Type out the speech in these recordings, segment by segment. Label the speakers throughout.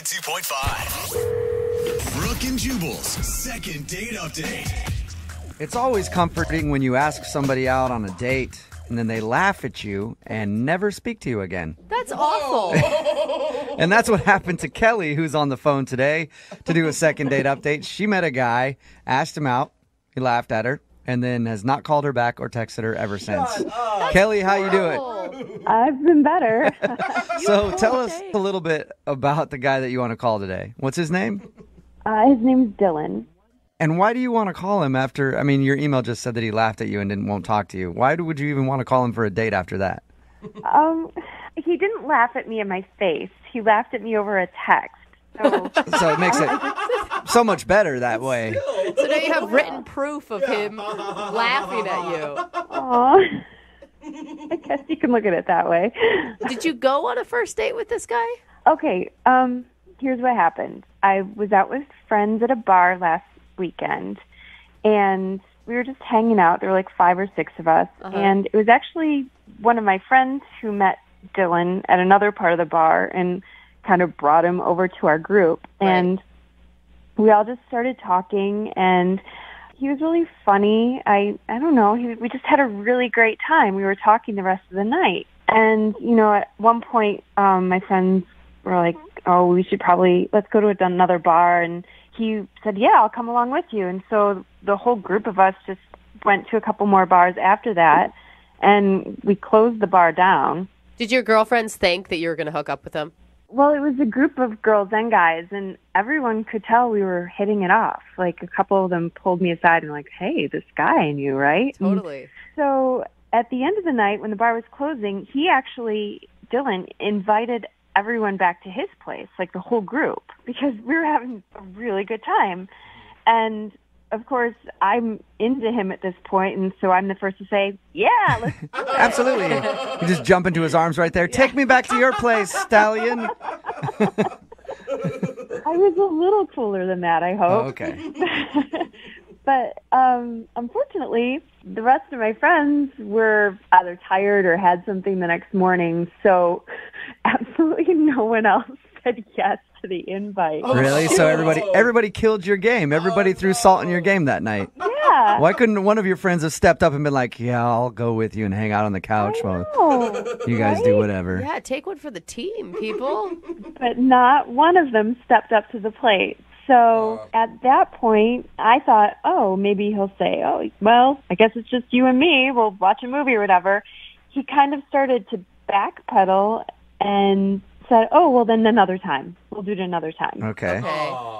Speaker 1: 92.5. Brooke and Jubal's second date update.
Speaker 2: It's always comforting when you ask somebody out on a date and then they laugh at you and never speak to you again.
Speaker 3: That's awful.
Speaker 2: And that's what happened to Kelly, who's on the phone today to do a second date update. She met a guy, asked him out, he laughed at her, and then has not called her back or texted her ever since. Kelly, how you doing?
Speaker 4: I've been better.
Speaker 2: So tell us a little bit about the guy that you want to call today. What's his name?
Speaker 4: His name's Dylan.
Speaker 2: And why do you want to call him after, your email just said that he laughed at you and won't talk to you. Why would you even want to call him for a date after that?
Speaker 4: He didn't laugh at me in my face. He laughed at me over a text.
Speaker 2: So it makes it so much better that way.
Speaker 3: So now you have written proof of him laughing at you.
Speaker 4: Aw. I guess you can look at it that way.
Speaker 3: Did you go on a first date with this guy?
Speaker 4: Okay, here's what happened. I was out with friends at a bar last weekend, and we were just hanging out. There were like 5 or 6 of us, and it was actually one of my friends who met Dylan at another part of the bar and kind of brought him over to our group.
Speaker 3: Right.
Speaker 4: And we all just started talking, and he was really funny. I don't know. We just had a really great time. We were talking the rest of the night. And, at one point, my friends were like, oh, let's go to another bar. And he said, yeah, I'll come along with you. And so the whole group of us just went to a couple more bars after that, and we closed the bar down.
Speaker 3: Did your girlfriends think that you were going to hook up with him?
Speaker 4: Well, it was a group of girls and guys, and everyone could tell we were hitting it off. Like, a couple of them pulled me aside and were like, hey, this guy I knew, right?
Speaker 3: Totally.
Speaker 4: So at the end of the night, when the bar was closing, Dylan, invited everyone back to his place, like the whole group, because we were having a really good time. And of course, I'm into him at this point, and so I'm the first to say, yeah, let's do it.
Speaker 2: Absolutely. You just jump into his arms right there. Take me back to your place, stallion.
Speaker 4: I was a little cooler than that, I hope.
Speaker 2: Oh, okay.
Speaker 4: But unfortunately, the rest of my friends were either tired or had something the next morning, so absolutely no one else said yes to the invite.
Speaker 2: Really? So everybody killed your game. Everybody threw salt in your game that night.
Speaker 4: Yeah.
Speaker 2: Why couldn't one of your friends have stepped up and been like, yeah, I'll go with you and hang out on the couch while you guys do whatever?
Speaker 3: Yeah, take one for the team, people.
Speaker 4: But not one of them stepped up to the plate. So at that point, I thought, maybe he'll say, well, I guess it's just you and me. We'll watch a movie or whatever. He kind of started to backpedal and said, well, then another time. We'll do it another time.
Speaker 2: Okay.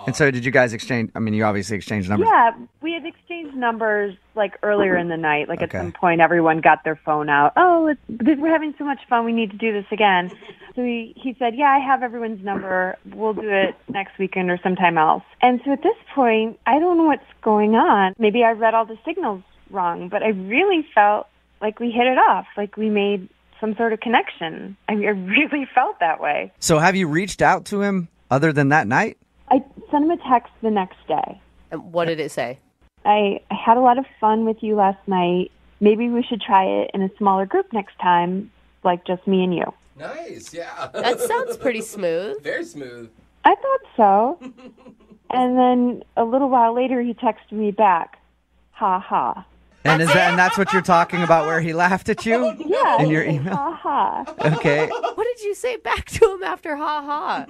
Speaker 2: And so did you guys exchange, you obviously exchanged numbers.
Speaker 4: Yeah, we had exchanged numbers like earlier in the night. Like at some point, everyone got their phone out. We're having so much fun. We need to do this again. So he said, yeah, I have everyone's number. We'll do it next weekend or sometime else. And so at this point, I don't know what's going on. Maybe I read all the signals wrong, but I really felt like we hit it off, like we made some sort of connection. I really felt that way.
Speaker 2: So have you reached out to him other than that night?
Speaker 4: I sent him a text the next day.
Speaker 3: And what did it say?
Speaker 4: I had a lot of fun with you last night. Maybe we should try it in a smaller group next time, like just me and you.
Speaker 5: Nice, yeah.
Speaker 3: That sounds pretty smooth.
Speaker 5: Very smooth.
Speaker 4: I thought so. And then a little while later, he texted me back, ha ha.
Speaker 2: And that's what you're talking about, where he laughed at you?
Speaker 4: Yeah.
Speaker 2: In your email?
Speaker 4: Ha ha.
Speaker 2: Okay.
Speaker 3: What did you say back to him after ha ha?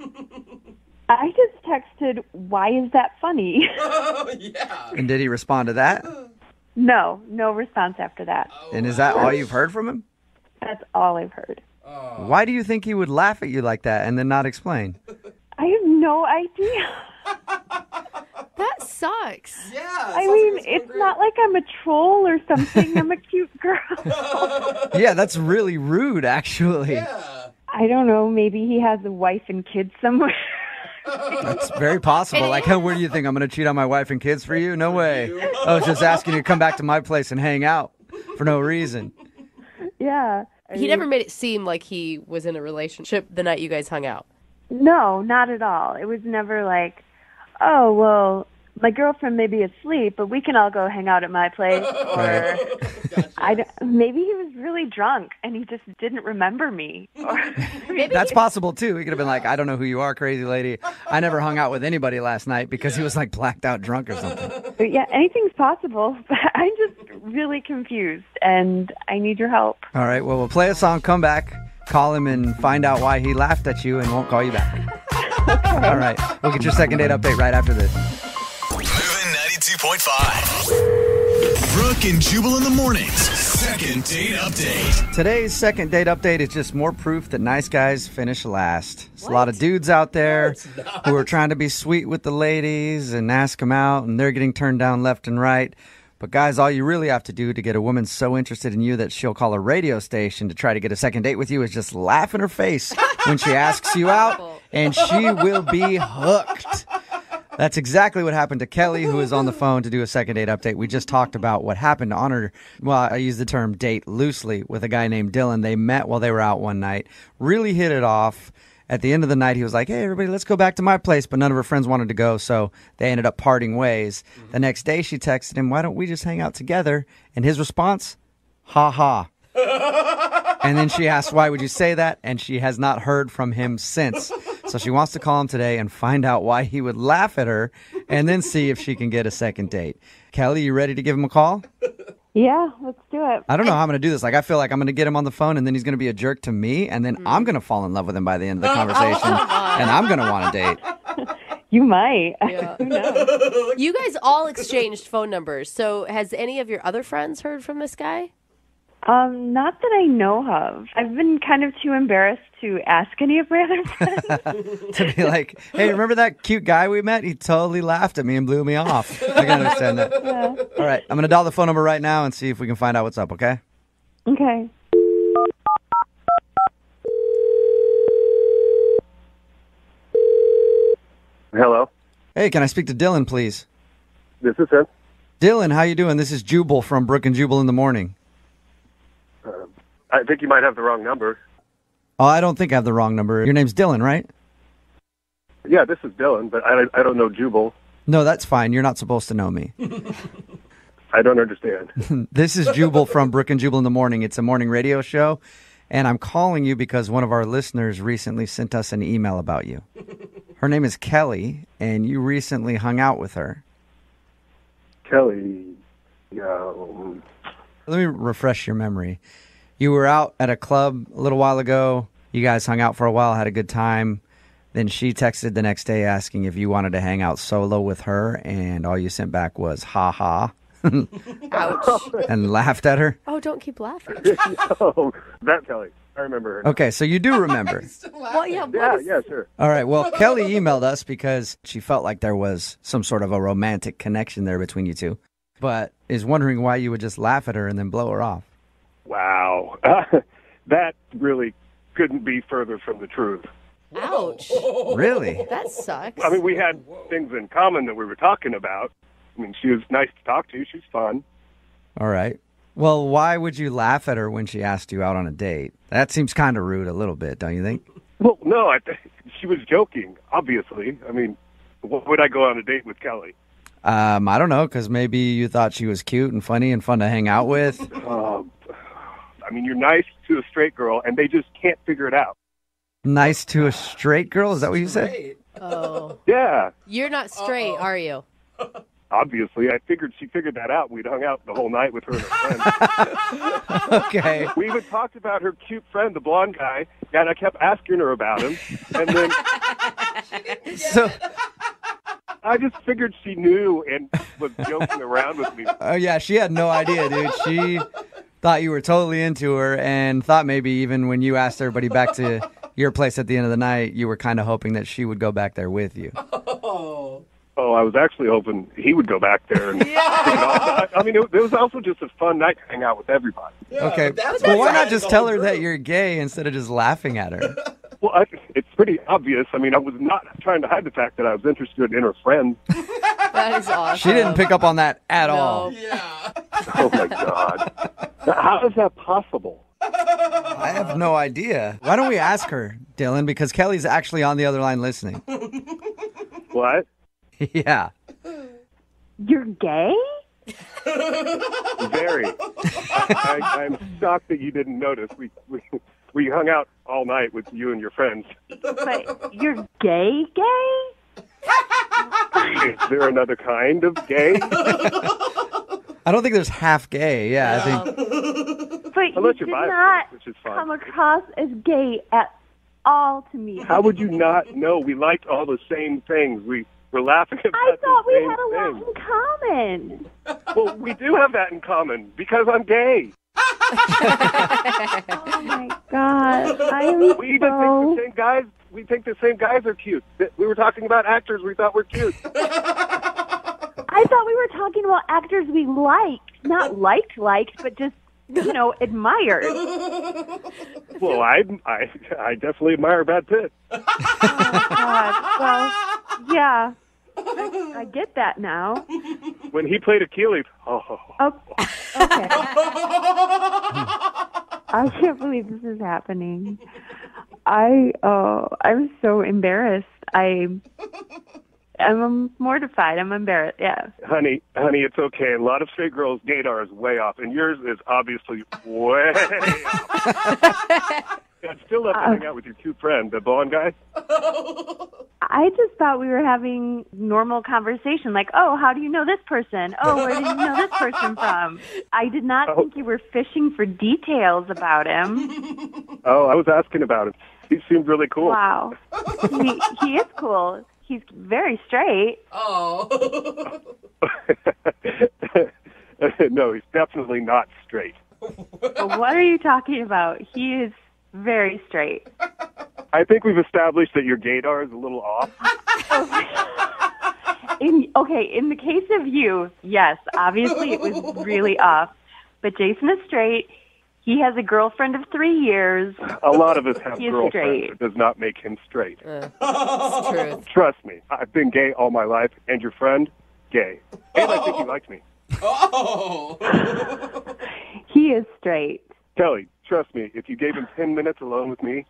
Speaker 4: I just texted, why is that funny?
Speaker 5: Oh, yeah.
Speaker 2: And did he respond to that?
Speaker 4: No response after that.
Speaker 2: And is that all you've heard from him?
Speaker 4: That's all I've heard.
Speaker 2: Why do you think he would laugh at you like that and then not explain?
Speaker 4: I have no idea.
Speaker 3: That sucks.
Speaker 5: Yeah.
Speaker 4: It's not like I'm a troll or something. I'm a cute girl.
Speaker 2: Yeah, that's really rude, actually.
Speaker 5: Yeah.
Speaker 4: I don't know. Maybe he has a wife and kids somewhere.
Speaker 2: That's very possible. Like, where do you think I'm going to cheat on my wife and kids for you? No way. I was just asking you to come back to my place and hang out for no reason.
Speaker 4: Yeah.
Speaker 3: He never made it seem like he was in a relationship the night you guys hung out.
Speaker 4: No, not at all. It was never like, oh, well, my girlfriend may be asleep, but we can all go hang out at my place. Or maybe he was really drunk and he just didn't remember me. Or
Speaker 2: That's possible, too. He could have been like, I don't know who you are, crazy lady. I never hung out with anybody last night because he was like blacked out drunk or something.
Speaker 4: But yeah, anything's possible. But I'm just really confused and I need your help.
Speaker 2: All right, well, we'll play a song, come back, call him and find out why he laughed at you and won't call you back. Okay. All right, we'll get your second date update right after this.
Speaker 1: Moving 92.5. Brooke and Jubal in the mornings. Second date update.
Speaker 2: Today's second date update is just more proof that nice guys finish last. There's a lot of dudes out there who are trying to be sweet with the ladies and ask them out, and they're getting turned down left and right. But guys, all you really have to do to get a woman so interested in you that she'll call a radio station to try to get a second date with you is just laugh in her face when she asks you out, and she will be hooked. That's exactly what happened to Kelly, who is on the phone to do a second date update. We just talked about what happened on her, well, I use the term date loosely, with a guy named Dylan. They met while they were out one night, really hit it off. At the end of the night, he was like, hey, everybody, let's go back to my place. But none of her friends wanted to go, so they ended up parting ways. The next day, she texted him, why don't we just hang out together? And his response, ha ha. And then she asked, why would you say that? And she has not heard from him since. So she wants to call him today and find out why he would laugh at her and then see if she can get a second date. Kelly, you ready to give him a call?
Speaker 4: Yeah, let's do it.
Speaker 2: I don't know how I'm going to do this. Like, I feel like I'm going to get him on the phone and then he's going to be a jerk to me. And then I'm going to fall in love with him by the end of the conversation. And I'm going to want a date.
Speaker 4: You might.
Speaker 3: Yeah.
Speaker 4: Who knows?
Speaker 3: You guys all exchanged phone numbers. So has any of your other friends heard from this guy?
Speaker 4: Not that I know of. I've been kind of too embarrassed to ask any of my other friends.
Speaker 2: To be like, hey, remember that cute guy we met? He totally laughed at me and blew me off. I can understand that.
Speaker 4: Yeah.
Speaker 2: All right, I'm going to dial the phone number right now and see if we can find out what's up, okay?
Speaker 4: Okay.
Speaker 6: Hello,
Speaker 2: Hey, can I speak to Dylan, please?
Speaker 6: this is him.
Speaker 2: Dylan, how you doing? This is Jubal from Brooke and Jubal in the Morning.
Speaker 6: I think you might have the wrong number.
Speaker 2: Oh, I don't think I have the wrong number. Your name's Dylan, right?
Speaker 6: Yeah, this is Dylan, but I don't know Jubal.
Speaker 2: No, that's fine. You're not supposed to know me.
Speaker 6: I don't understand.
Speaker 2: This is Jubal from Brooke and Jubal in the Morning. It's a morning radio show, and I'm calling you because one of our listeners recently sent us an email about you. Her name is Kelly, and you recently hung out with her.
Speaker 6: Kelly,
Speaker 2: Let me refresh your memory. You were out at a club a little while ago. You guys hung out for a while, had a good time. Then she texted the next day asking if you wanted to hang out solo with her, and all you sent back was ha ha.
Speaker 3: Ouch.
Speaker 2: And laughed at her.
Speaker 3: Oh, don't keep laughing.
Speaker 6: oh, that Kelly. I remember her.
Speaker 2: Okay, so you do remember.
Speaker 3: Well, yeah,
Speaker 6: Yeah, sure.
Speaker 2: All right, well, Kelly emailed us because she felt like there was some sort of a romantic connection there between you two, but is wondering why you would just laugh at her and then blow her off.
Speaker 6: Wow. That really couldn't be further from the truth.
Speaker 3: Ouch.
Speaker 2: Really?
Speaker 3: That sucks.
Speaker 6: I mean, we had things in common that we were talking about. I mean, she was nice to talk to. She's fun.
Speaker 2: All right. Well, why would you laugh at her when she asked you out on a date? That seems kind of rude a little bit, don't you think?
Speaker 6: Well, no, she was joking, obviously. I mean, why would I go on a date with Kelly?
Speaker 2: I don't know, because maybe you thought she was cute and funny and fun to hang out with.
Speaker 6: I mean, you're nice to a straight girl, and they just can't figure it out.
Speaker 2: Nice to a straight girl? Is that what you said?
Speaker 3: Oh.
Speaker 6: Yeah,
Speaker 3: You're not straight, are you?
Speaker 6: obviously. I figured she figured that out. We'd hung out the whole night with her and her friends.
Speaker 2: Okay.
Speaker 6: We even talked about her cute friend, the blonde guy, and I kept asking her about him. And then
Speaker 2: So,
Speaker 6: I just figured she knew and was joking around with me.
Speaker 2: oh yeah, she had no idea, dude. She thought you were totally into her and thought maybe even when you asked everybody back to your place at the end of the night, you were kind of hoping that she would go back there with you.
Speaker 6: Oh, I was actually hoping he would go back there. And I mean, it was also just a fun night to hang out with everybody.
Speaker 2: Okay. Well, why not just tell her that you're gay instead of just laughing at her?
Speaker 6: Well, it's pretty obvious. I mean, I was not trying to hide the fact that I was interested in her friend.
Speaker 3: That is awesome.
Speaker 2: She didn't pick up on that at all.
Speaker 6: Oh, my God. How is that possible?
Speaker 2: I have no idea. Why don't we ask her, Dylan? Because Kelly's actually on the other line listening.
Speaker 6: What?
Speaker 2: Yeah.
Speaker 4: You're gay?
Speaker 6: Very. I'm shocked that you didn't notice. We hung out all night with you and your friends.
Speaker 4: But you're gay?
Speaker 6: Is there another kind of gay?
Speaker 2: I don't think there's half gay. Yeah, I think.
Speaker 4: But
Speaker 6: Unless
Speaker 4: you
Speaker 6: you're
Speaker 4: did
Speaker 6: bisexual,
Speaker 4: not
Speaker 6: which is fine.
Speaker 4: come across as gay at all to me.
Speaker 6: How would you not know? We liked all the same things. We were laughing about
Speaker 4: I thought
Speaker 6: the
Speaker 4: we
Speaker 6: same
Speaker 4: had a lot
Speaker 6: things.
Speaker 4: in common.
Speaker 6: Well, we do have that in common because I'm gay.
Speaker 4: Oh my god! I am
Speaker 6: We even think the same guys. We think the same guys are cute. We were talking about actors we thought were cute.
Speaker 4: I thought we were talking about actors we liked, not liked, but just admired.
Speaker 6: Well, I definitely admire Brad Pitt.
Speaker 4: Oh god! Well, yeah, I get that now.
Speaker 6: When he played Achilles,
Speaker 4: Okay. I can't believe this is happening. I'm so embarrassed. I'm mortified. I'm embarrassed. Yeah.
Speaker 6: honey, it's okay. A lot of straight girls' gaydar is way off, and yours is obviously way off. I'd still love to hang out with your two friends, the blonde guy.
Speaker 4: I just thought we were having normal conversation, like, oh, how do you know this person? Oh, where did you know this person from? I did not think you were fishing for details about him.
Speaker 6: Oh, I was asking about him. He seemed really cool.
Speaker 4: Wow. He is cool. He's very straight.
Speaker 5: Oh.
Speaker 6: No, he's definitely not straight.
Speaker 4: What are you talking about? He is very straight.
Speaker 6: I think we've established that your gaydar is a little off.
Speaker 4: In the case of you, yes, obviously it was really off. But Jason is straight. He has a girlfriend of 3 years.
Speaker 6: A lot of us have
Speaker 4: He is
Speaker 6: girlfriends.
Speaker 4: straight.
Speaker 6: It does not make him straight.
Speaker 3: It's truth.
Speaker 6: Trust me, I've been gay all my life, and your friend, gay. And I think he likes me.
Speaker 5: Oh.
Speaker 4: He is straight.
Speaker 6: Kelly, trust me, if you gave him 10 minutes alone with me,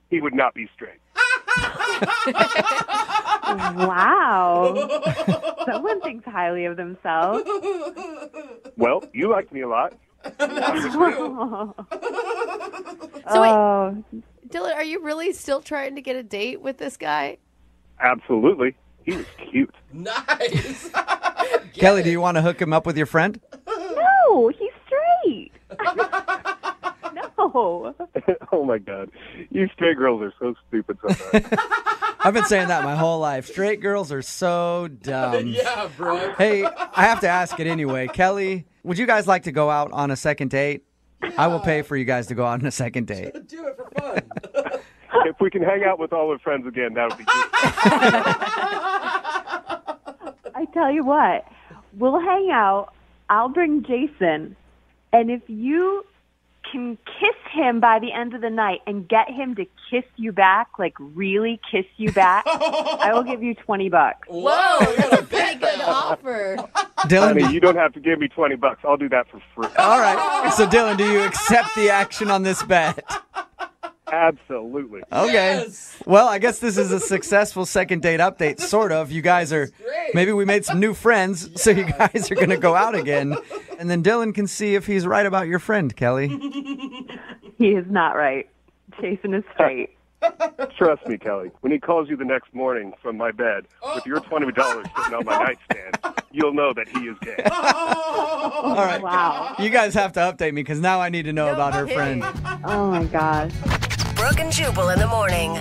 Speaker 6: he would not be straight.
Speaker 4: Wow. Someone thinks highly of themselves.
Speaker 6: Well, you liked me a lot.
Speaker 3: So
Speaker 4: Oh,
Speaker 3: wait, Dylan, are you really still trying to get a date with this guy?
Speaker 6: Absolutely. He was cute.
Speaker 5: Nice.
Speaker 2: Kelly, do you want to hook him up with your friend?
Speaker 4: no, he's straight. No.
Speaker 6: Oh, my God. You straight girls are so stupid sometimes.
Speaker 2: I've been saying that my whole life. Straight girls are so dumb.
Speaker 5: Yeah, bro.
Speaker 2: Hey, I have to ask it anyway. Kelly, would you guys like to go out on a second date? I will pay for you guys to go out on a second date.
Speaker 5: Do it for fun.
Speaker 6: If we can hang out with all our friends again, that would be good.
Speaker 4: I tell you what, we'll hang out. I'll bring Jason. And if you can kiss him by the end of the night and get him to kiss you back, like really kiss you back, I will give you $20.
Speaker 5: Whoa, you got a
Speaker 3: Pretty good offer.
Speaker 2: Dylan,
Speaker 6: Honey, you don't have to give me $20. I'll do that for free.
Speaker 2: all right. So, Dylan, do you accept the action on this bet?
Speaker 6: Absolutely.
Speaker 2: Okay.
Speaker 5: Yes.
Speaker 2: Well, I guess this is a successful second date update, sort of. You guys are,
Speaker 5: great.
Speaker 2: maybe we made some new friends, so you guys are going to go out again. And then Dylan can see if he's right about your friend, Kelly.
Speaker 4: He is not right. Jason is straight.
Speaker 6: Trust me, Kelly. When he calls you the next morning from my bed with your $20 sitting on my nightstand, you'll know that he is gay.
Speaker 2: All right.
Speaker 4: Wow.
Speaker 2: You guys have to update me because now I need to know about her friend.
Speaker 4: Oh, my gosh.
Speaker 7: Brooke and Jubal in the morning.